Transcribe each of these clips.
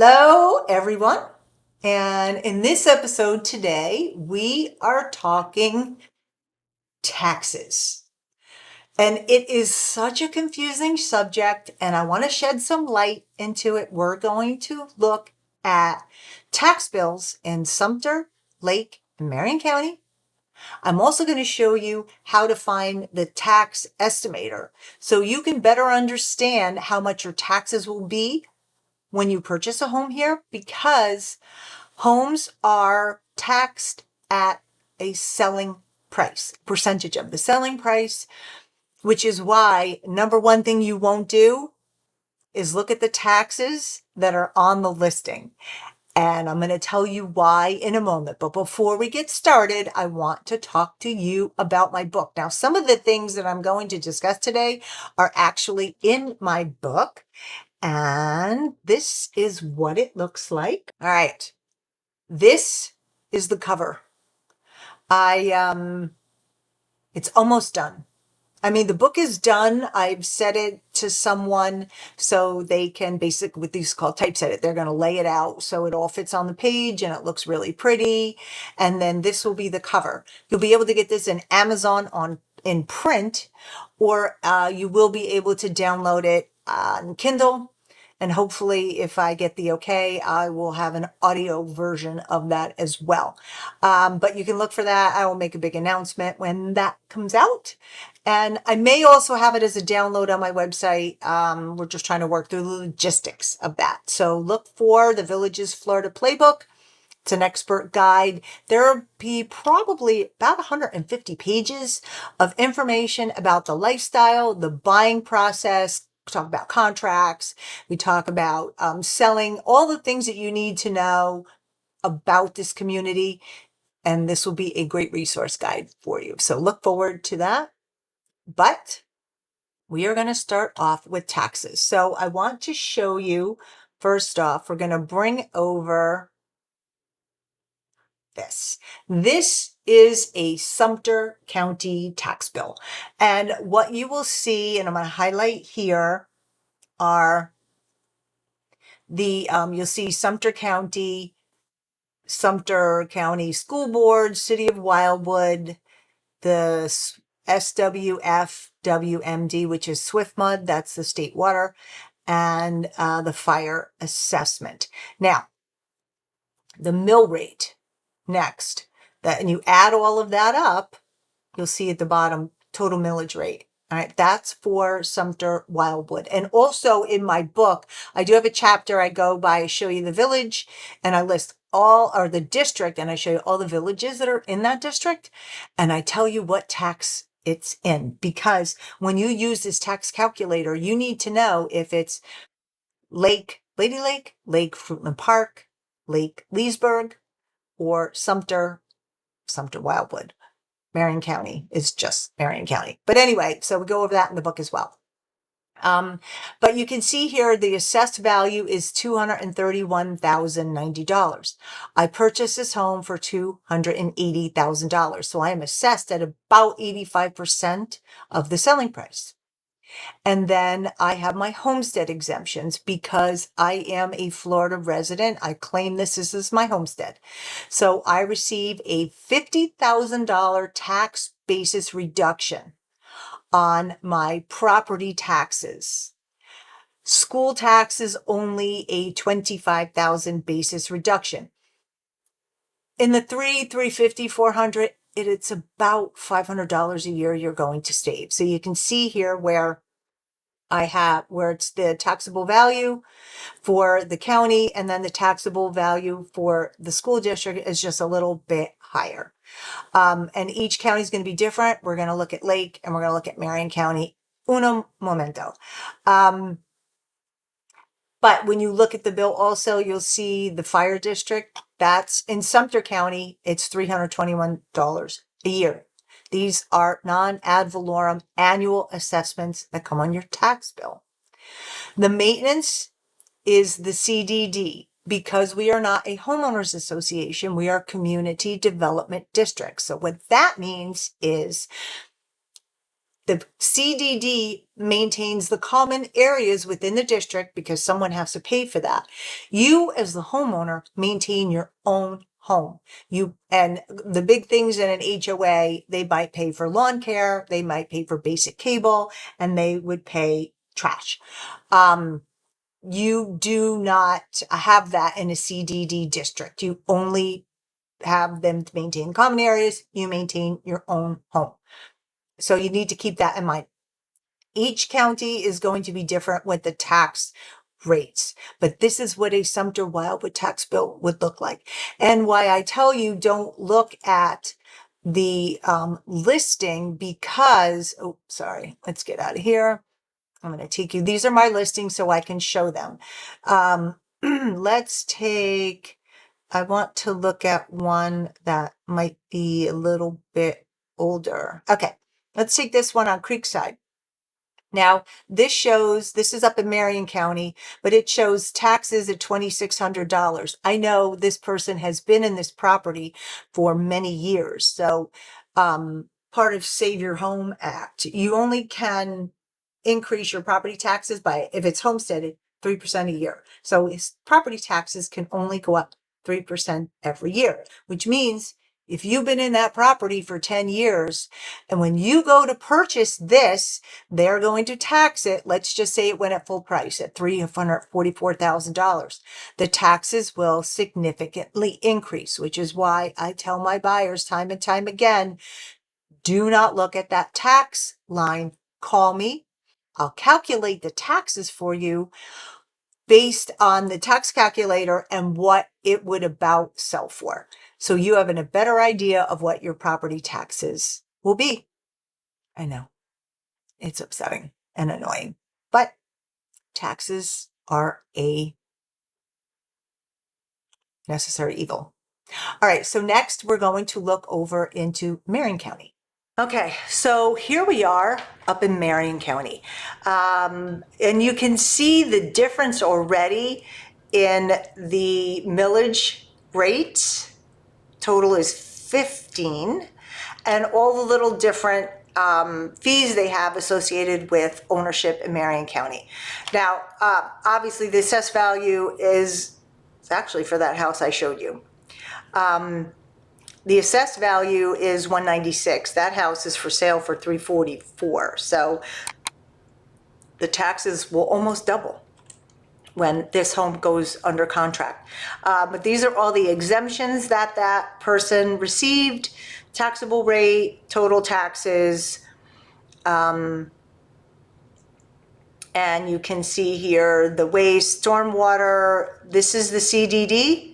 Hello, everyone. And in this episode today, we are talking taxes. And it is such a confusing subject, and I want to shed some light into it. We're going to look at tax bills in Sumter, Lake, and Marion County. I'm also going to show you how to find the tax estimator so you can better understand how much your taxes will be when you purchase a home here, because homes are taxed at a selling price, percentage of the selling price, which is why number one thing you won't do is look at the taxes that are on the listing. And I'm going to tell you why in a moment. But before we get started, I want to talk to you about my book. Now, some of the things that I'm going to discuss today are actually in my book. And this is what it looks like. All right. This is the cover. It's almost done. I mean, the book is done. I've set it to someone so they can basically, with these called typeset it, they're going to lay it out so it all fits on the page and it looks really pretty. And then this will be the cover. You'll be able to get this in Amazon in print, or you will be able to download it on Kindle. And hopefully, if I get the okay, I will have an audio version of that as well. But you can look for that. I will make a big announcement when that comes out. And I may also have it as a download on my website. We're just trying to work through the logistics of that. So look for the Villages Florida Playbook. It's an expert guide. There'll be probably about 150 pages of information about the lifestyle, the buying process. We talk about contracts. We talk about selling, all the things that you need to know about this community. And this will be a great resource guide for you. So look forward to that. But we are going to start off with taxes. So I want to show you, first off, we're going to bring over this. This is a Sumter County tax bill. And what you will see, and I'm going to highlight here, are you'll see Sumter County School Board, City of Wildwood, the SWFWMD, which is SwiftMud, that's the state water, and the fire assessment. Now, the mill rate next, and you add all of that up, you'll see at the bottom, total millage rate. All right, that's for Sumter Wildwood. And also in my book, I do have a chapter I go by, show you the village, and I list the district, and I show you all the villages that are in that district, and I tell you what tax it's in. Because when you use this tax calculator, you need to know if it's Lady Lake, Lake Fruitland Park, Lake Leesburg, or Sumter Wildwood. Marion County is just Marion County. But anyway, so we go over that in the book as well. But you can see here the assessed value is $231,090. I purchased this home for $280,000. So I am assessed at about 85% of the selling price. And then I have my homestead exemptions because I am a Florida resident. I claim this is my homestead. So I receive a $50,000 tax basis reduction on my property taxes. School taxes, only a $25,000 basis reduction. In the $350, $400, it's about $500 a year you're going to save. So you can see here where it's the taxable value for the county, and then the taxable value for the school district is just a little bit higher. And each county is going to be different. We're going to look at Lake, and we're going to look at Marion County. Uno momento. But when you look at the bill also, you'll see the fire district. That's in Sumter County. It's $321 a year. These are non-ad valorem annual assessments that come on your tax bill. The maintenance is the CDD. Because we are not a homeowners association, we are community development districts. So what that means is The CDD maintains the common areas within the district because someone has to pay for that. You, as the homeowner, maintain your own home. And the big things in an HOA, they might pay for lawn care, they might pay for basic cable, and they would pay trash. You do not have that in a CDD district. You only have them to maintain common areas. You maintain your own home. So you need to keep that in mind. Each county is going to be different with the tax rates, but this is what a Sumter Wildwood tax bill would look like. And why I tell you don't look at the listing because, oh, sorry, let's get out of here. I'm going to take you, these are my listings so I can show them. Let's take, I want to look at one that might be a little bit older. Okay, let's take this one on Creekside. Now, this is up in Marion County, but it shows taxes at $2,600. I know this person has been in this property for many years. So, part of Save Your Home Act, you only can increase your property taxes by, if it's homesteaded, 3% a year. So his property taxes can only go up 3% every year, which means if you've been in that property for 10 years, and when you go to purchase this, they're going to tax it. Let's just say it went at full price at $344,000. The taxes will significantly increase, which is why I tell my buyers time and time again, do not look at that tax line. Call me. I'll calculate the taxes for you based on the tax calculator and what it would about sell for. So you have a better idea of what your property taxes will be. I know it's upsetting and annoying, but taxes are a necessary evil. All right, so next we're going to look over into Marion County. Okay, so here we are up in Marion County. And you can see the difference already in the millage rate. Total is 15, and all the little different fees they have associated with ownership in Marion County. Now, obviously the assessed value is actually for that house I showed you. The assessed value is $196. That house is for sale for $344. So the taxes will almost double when this home goes under contract. But these are all the exemptions that that person received: taxable rate, total taxes. And you can see here the waste, stormwater. This is the CDD.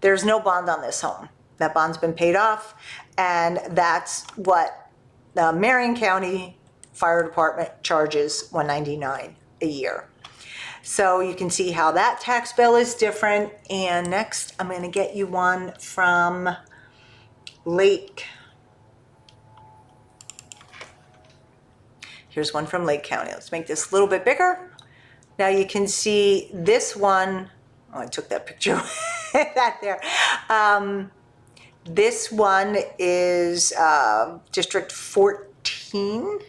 There's no bond on this home. That bond's been paid off, and that's what the Marion County Fire Department charges, $199 a year. So you can see how that tax bill is different. And next, I'm going to get you one from Lake. Here's one from Lake County. Let's make this a little bit bigger. Now you can see this one. Oh, I took that picture. That there. This one is District 14.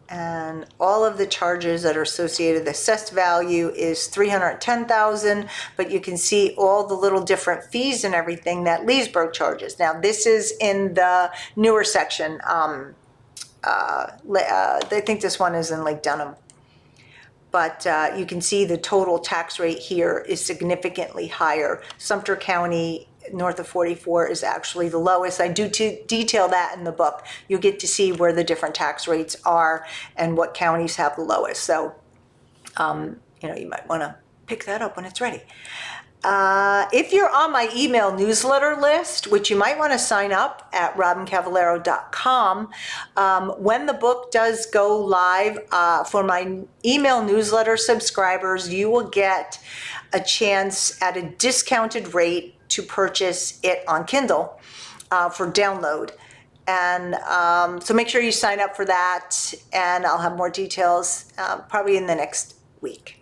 And all of the charges that are associated, the assessed value is $310,000, but you can see all the little different fees and everything that Leesburg charges. Now, this is in the newer section. I think this one is in Lake Dunham. But you can see the total tax rate here is significantly higher. Sumter County, north of 44, is actually the lowest. I do detail that in the book. You get to see where the different tax rates are and what counties have the lowest. So, you might want to pick that up when it's ready. If you're on my email newsletter list, which you might want to sign up at robyncavallaro.com, when the book does go live, for my email newsletter subscribers, you will get a chance at a discounted rate to purchase it on Kindle for download. And so make sure you sign up for that, and I'll have more details probably in the next week.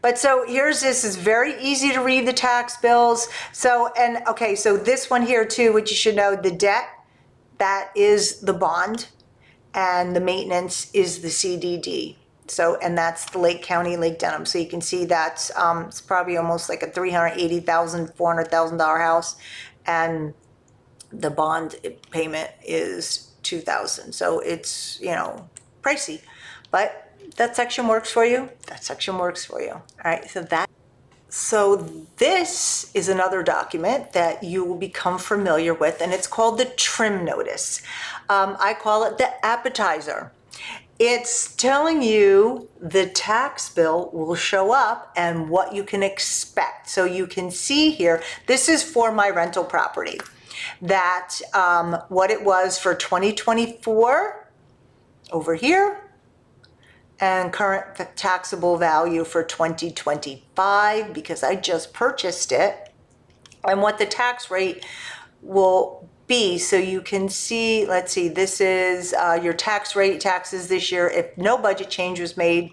But so here's this is very easy to read the tax bills. So, and okay, so this one here too, which you should know, the debt, that is the bond, and the maintenance is the CDD. So, and that's the Lake County, Lake Denham. So you can see that's, it's probably almost like a $380,000, $400,000 house. And the bond payment is $2,000. So it's, you know, pricey, but that section works for you. That section works for you. All right. So this is another document that you will become familiar with, and it's called the trim notice. I call it the appetizer. It's telling you the tax bill will show up and what you can expect. So you can see here, this is for my rental property, that what it was for 2024 over here, and current taxable value for 2025 because I just purchased it, and what the tax rate will be. So you can see, let's see, this is your tax rate, taxes this year if no budget change was made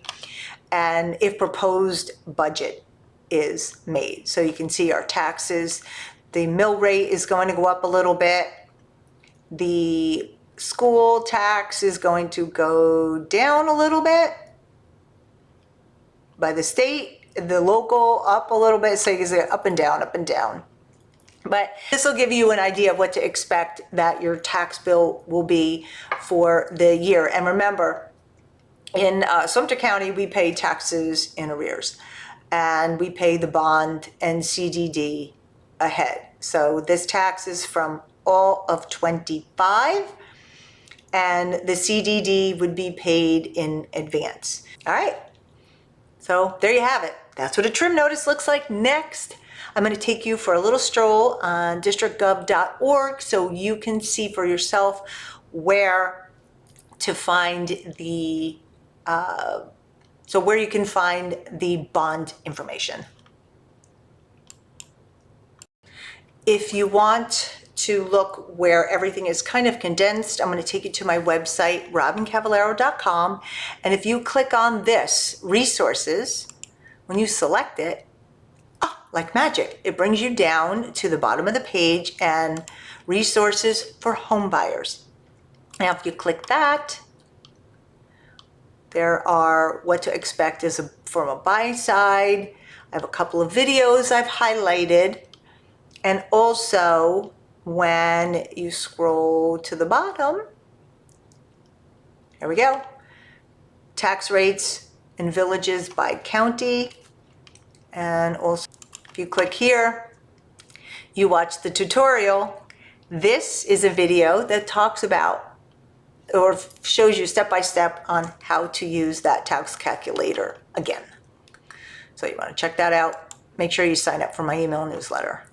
and if proposed budget is made. So you can see our taxes, the mill rate is going to go up a little bit. The school tax is going to go down a little bit by the state, the local up a little bit. So you can see up and down, up and down. But this will give you an idea of what to expect that your tax bill will be for the year. And remember, in Sumter County, we pay taxes in arrears, and we pay the bond and CDD ahead. So this tax is from all of 25, and the CDD would be paid in advance. All right. So there you have it. That's what a trim notice looks like. Next, I'm going to take you for a little stroll on districtgov.org so you can see for yourself where to find the, where you can find the bond information. If you want to look where everything is kind of condensed, I'm going to take you to my website, robyncavallaro.com. And if you click on this, resources, when you select it, like magic, it brings you down to the bottom of the page and resources for home buyers. Now, if you click that, there are what to expect from a buy side. I have a couple of videos I've highlighted. And also, when you scroll to the bottom, here we go, tax rates in villages by county. And also, if you click here, you watch the tutorial. This is a video that talks about or shows you step by step on how to use that tax calculator again. So you want to check that out. Make sure you sign up for my email newsletter.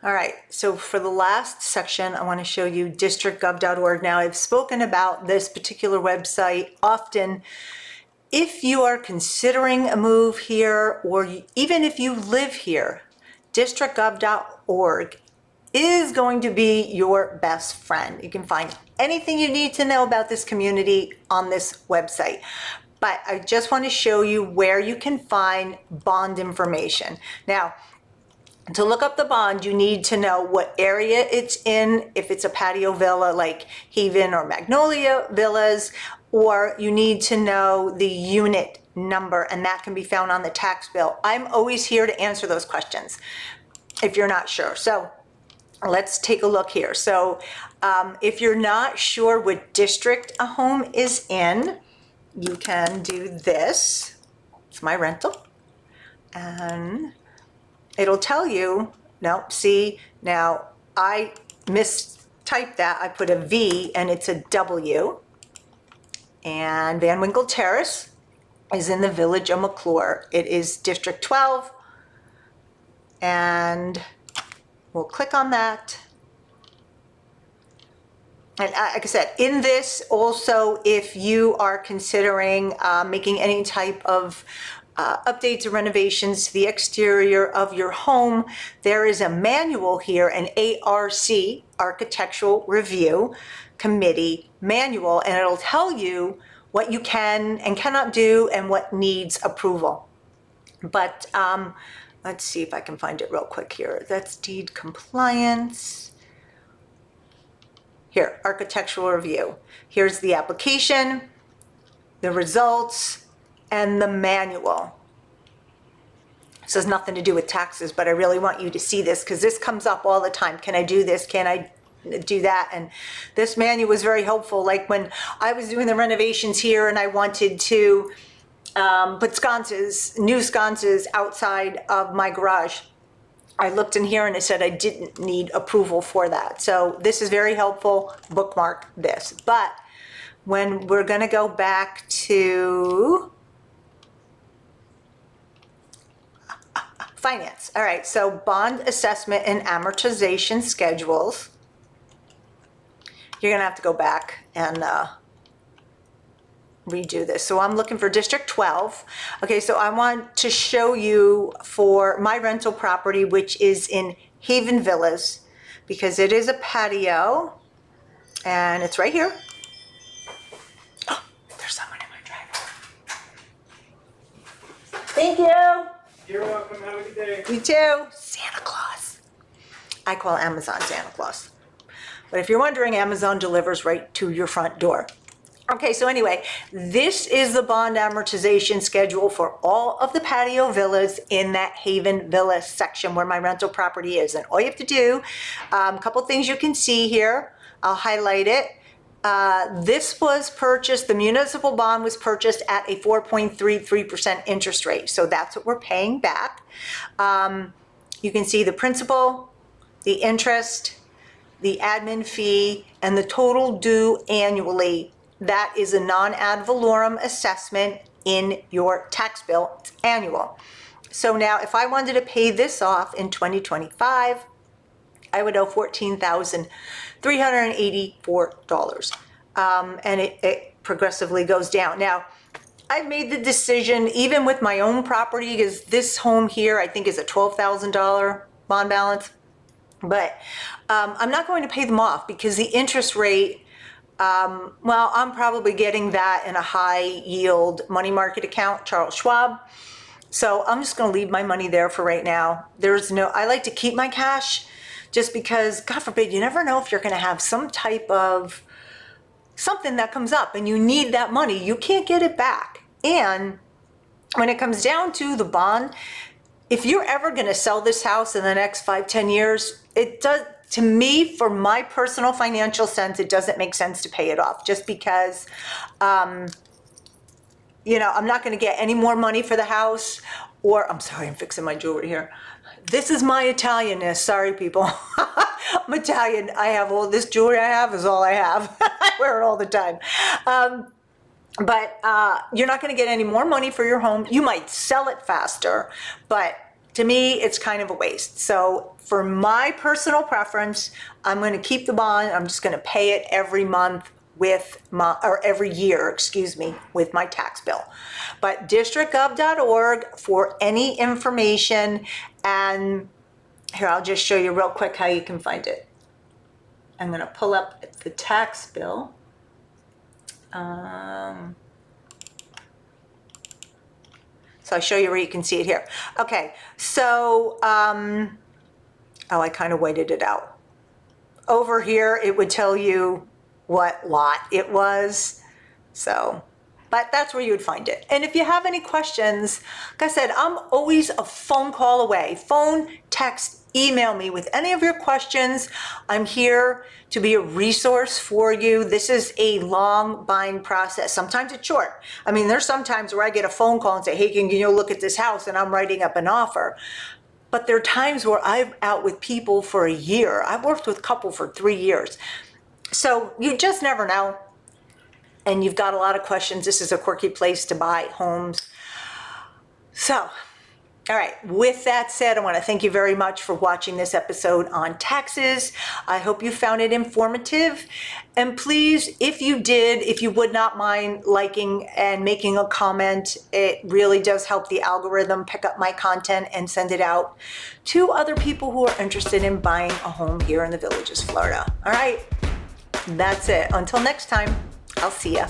All right, so for the last section, I want to show you districtgov.org. Now, I've spoken about this particular website often. If you are considering a move here, or even if you live here, districtgov.org is going to be your best friend. You can find anything you need to know about this community on this website. But I just want to show you where you can find bond information. Now, to look up the bond, you need to know what area it's in, if it's a patio villa like Haven or Magnolia Villas, or you need to know the unit number, and that can be found on the tax bill. I'm always here to answer those questions if you're not sure. So let's take a look here. So if you're not sure what district a home is in, you can do this. It's my rental. And it'll tell you, no, see, now I mistyped that. I put a V and it's a W. And Van Winkle Terrace is in the village of McClure. It is District 12. And we'll click on that. And like I said, in this also, if you are considering making any type of updates or renovations to the exterior of your home, there is a manual here, an ARC, Architectural Review Committee manual, and it'll tell you what you can and cannot do and what needs approval. But let's see if I can find it real quick here. That's deed compliance. Here, architectural review. Here's the application, the results, and the manual. This has nothing to do with taxes, but I really want you to see this because this comes up all the time. Can I do this? Can I do that? And this manual was very helpful. Like when I was doing the renovations here and I wanted to put sconces, new sconces outside of my garage, I looked in here and it said I didn't need approval for that. So this is very helpful. Bookmark this. But when we're going to go back to finance. All right, so bond assessment and amortization schedules. You're going to have to go back and redo this. So I'm looking for District 12. Okay, so I want to show you for my rental property, which is in Haven Villas, because it is a patio, and it's right here. Oh, there's someone in my driveway. Thank you. You're welcome. Have a good day. You too. Santa Claus. I call Amazon Santa Claus. But if you're wondering, Amazon delivers right to your front door. Okay, so anyway, this is the bond amortization schedule for all of the patio villas in that Haven Villa section where my rental property is. And all you have to do, a couple things you can see here. I'll highlight it. This was purchased, the municipal bond was purchased at a 4.33% interest rate. So that's what we're paying back. You can see the principal, the interest, the admin fee, and the total due annually. That is a non-ad valorem assessment in your tax bill. It's annual. So now if I wanted to pay this off in 2025, I would owe $14,384. And it progressively goes down. Now, I've made the decision, even with my own property, because this home here, I think is a $12,000 bond balance. But I'm not going to pay them off because the interest rate, well, I'm probably getting that in a high yield money market account, Charles Schwab. So I'm just going to leave my money there for right now. I like to keep my cash just because, God forbid, you never know if you're going to have some type of something that comes up and you need that money. You can't get it back. And when it comes down to the bond, if you're ever going to sell this house in the next 5-10 years, it does, to me, for my personal financial sense, it doesn't make sense to pay it off just because, you know, I'm not going to get any more money for the house. Or, I'm sorry, I'm fixing my jewelry here. This is my Italianness. Sorry, people. I'm Italian. I have all this jewelry I have is all I have. I wear it all the time. But you're not going to get any more money for your home. You might sell it faster, but to me, it's kind of a waste. So for my personal preference, I'm going to keep the bond. I'm just going to pay it every month with my, or every year, excuse me, with my tax bill. But districtgov.org for any information. And here, I'll just show you real quick how you can find it. I'm going to pull up the tax bill. So I'll show you where you can see it here. Okay, so, oh, I kind of weighted it out. Over here, it would tell you what lot it was. So, but that's where you would find it. And if you have any questions, like I said, I'm always a phone call away. Phone, text, email me with any of your questions. I'm here to be a resource for you. This is a long buying process. Sometimes it's short. I mean, there's some times where I get a phone call and say, hey, can you look at this house? And I'm writing up an offer. But there are times where I'm out with people for a year. I've worked with a couple for 3 years. So you just never know. And you've got a lot of questions. This is a quirky place to buy homes. So, all right, with that said, I want to thank you very much for watching this episode on taxes. I hope you found it informative. And please, if you did, if you would not mind liking and making a comment, it really does help the algorithm pick up my content and send it out to other people who are interested in buying a home here in the Villages, Florida. All right, that's it. Until next time, I'll see ya.